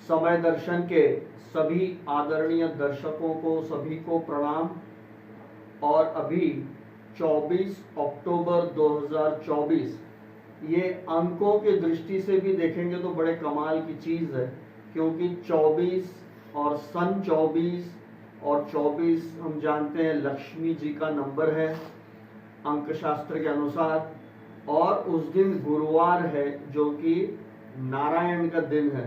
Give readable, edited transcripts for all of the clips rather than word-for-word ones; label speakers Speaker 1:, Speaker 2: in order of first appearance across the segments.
Speaker 1: समय दर्शन के सभी आदरणीय दर्शकों को सभी को प्रणाम। और अभी 24 अक्टूबर 2024, ये अंकों की दृष्टि से भी देखेंगे तो बड़े कमाल की चीज़ है, क्योंकि 24 और सन 24 और 24 हम जानते हैं लक्ष्मी जी का नंबर है अंक शास्त्र के अनुसार। और उस दिन गुरुवार है जो कि नारायण का दिन है,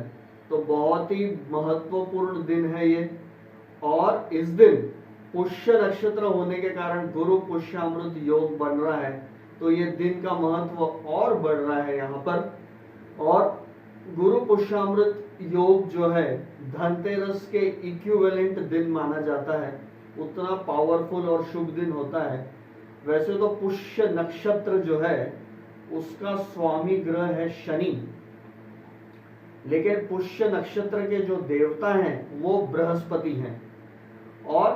Speaker 1: तो बहुत ही महत्वपूर्ण दिन है ये। और इस दिन पुष्य नक्षत्र होने के कारण गुरु पुष्यामृत योग बन रहा है, तो ये दिन का महत्व और बढ़ रहा है यहाँ पर। और गुरु पुष्यामृत योग जो है धनतेरस के इक्विवेलेंट दिन माना जाता है, उतना पावरफुल और शुभ दिन होता है। वैसे तो पुष्य नक्षत्र जो है उसका स्वामी ग्रह है शनि, लेकिन पुष्य नक्षत्र के जो देवता हैं वो बृहस्पति हैं। और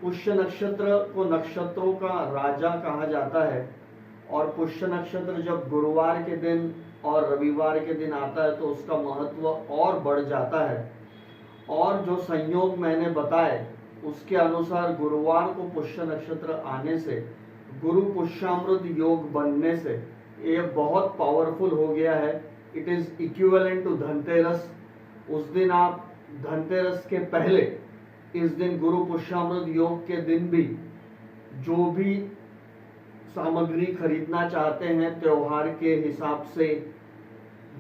Speaker 1: पुष्य नक्षत्र को नक्षत्रों का राजा कहा जाता है। और पुष्य नक्षत्र जब गुरुवार के दिन और रविवार के दिन आता है तो उसका महत्व और बढ़ जाता है। और जो संयोग मैंने बताए उसके अनुसार गुरुवार को पुष्य नक्षत्र आने से, गुरु पुष्यामृत योग बनने से ये बहुत पावरफुल हो गया है। It is equivalent to Dhanteras. उस दिन आप धनतेरस के पहले इस दिन गुरु पुष्यामृत योग के दिन भी जो भी सामग्री खरीदना चाहते हैं त्योहार के हिसाब से,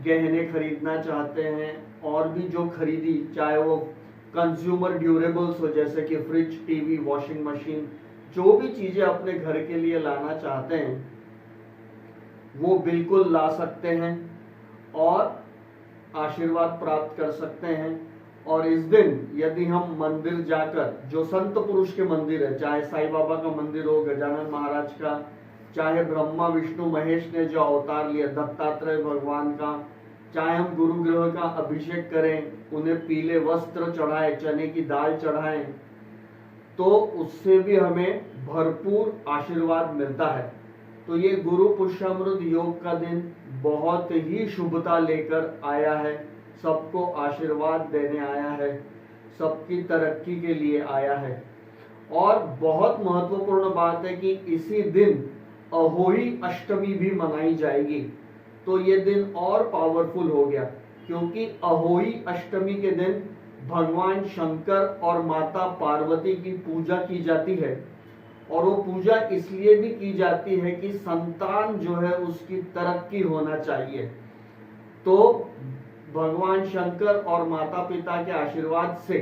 Speaker 1: गहने खरीदना चाहते हैं और भी जो खरीदी, चाहे वो कंज्यूमर ड्यूरेबल्स हो जैसे कि फ्रिज, टीवी, वॉशिंग मशीन, जो भी चीजें अपने घर के लिए लाना चाहते हैं वो बिल्कुल ला सकते हैं और आशीर्वाद प्राप्त कर सकते हैं। और इस दिन यदि हम मंदिर जाकर, जो संत पुरुष के मंदिर है, चाहे साईं बाबा का मंदिर हो, गजानन महाराज का, चाहे ब्रह्मा विष्णु महेश ने जो अवतार लिया दत्तात्रेय भगवान का, चाहे हम गुरु ग्रह का अभिषेक करें, उन्हें पीले वस्त्र चढ़ाएं, चने की दाल चढ़ाएं, तो उससे भी हमें भरपूर आशीर्वाद मिलता है। तो ये गुरु पुष्यामृत योग का दिन बहुत ही शुभता लेकर आया है, सबको आशीर्वाद देने आया है, सबकी तरक्की के लिए आया है। और बहुत महत्वपूर्ण बात है कि इसी दिन अहोई अष्टमी भी मनाई जाएगी, तो ये दिन और पावरफुल हो गया, क्योंकि अहोई अष्टमी के दिन भगवान शंकर और माता पार्वती की पूजा की जाती है। और वो पूजा इसलिए भी की जाती है कि संतान जो है उसकी तरक्की होना चाहिए। तो भगवान शंकर और माता पिता के आशीर्वाद से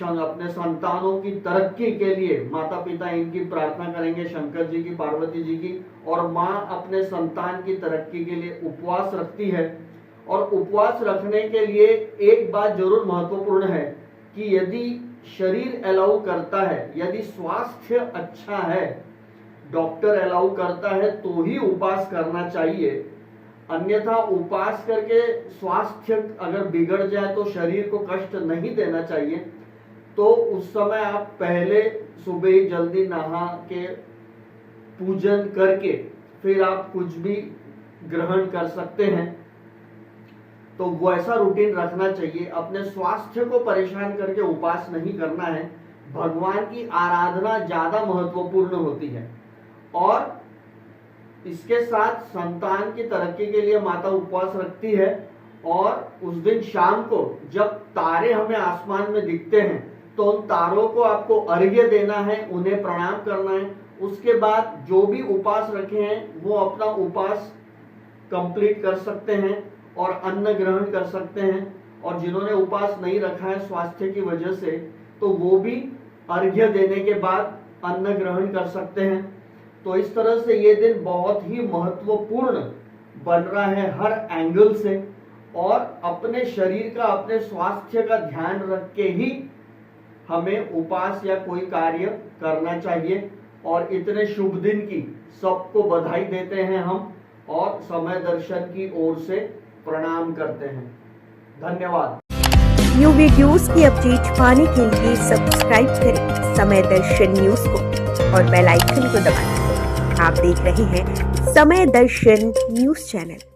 Speaker 1: अपने संतानों की तरक्की के लिए माता पिता इनकी प्रार्थना करेंगे, शंकर जी की, पार्वती जी की। और माँ अपने संतान की तरक्की के लिए उपवास रखती है। और उपवास रखने के लिए एक बात जरूर महत्वपूर्ण है कि यदि शरीर अलाउ करता है, यदि स्वास्थ्य अच्छा है, डॉक्टर अलाउ करता है, तो ही उपवास करना चाहिए। अन्यथा उपवास करके स्वास्थ्य अगर बिगड़ जाए तो शरीर को कष्ट नहीं देना चाहिए। तो उस समय आप पहले सुबह ही जल्दी नहा के पूजन करके फिर आप कुछ भी ग्रहण कर सकते हैं। तो वैसा रूटीन रखना चाहिए। अपने स्वास्थ्य को परेशान करके उपवास नहीं करना है। भगवान की आराधना ज्यादा महत्वपूर्ण होती है। और इसके साथ संतान की तरक्की के लिए माता उपवास रखती है। और उस दिन शाम को जब तारे हमें आसमान में दिखते हैं तो उन तारों को आपको अर्घ्य देना है, उन्हें प्रणाम करना है। उसके बाद जो भी उपवास रखे हैं वो अपना उपवास कंप्लीट कर सकते हैं और अन्न ग्रहण कर सकते हैं। और जिन्होंने उपवास नहीं रखा है स्वास्थ्य की वजह से, तो वो भी अर्घ्य देने के बाद अन्न ग्रहण कर सकते हैं। तो इस तरह से ये दिन बहुत ही महत्वपूर्ण बन रहा है हर एंगल से। और अपने शरीर का, अपने स्वास्थ्य का ध्यान रख के ही हमें उपवास या कोई कार्य करना चाहिए। और इतने शुभ दिन की सबको बधाई देते हैं हम, और समय दर्शन की ओर से प्रणाम करते हैं। धन्यवाद।
Speaker 2: न्यू वीडियोस की अपडेट पाने के लिए सब्सक्राइब करें समय दर्शन न्यूज को और बेल आइकन को दबाएं। आप देख रहे हैं समय दर्शन न्यूज चैनल।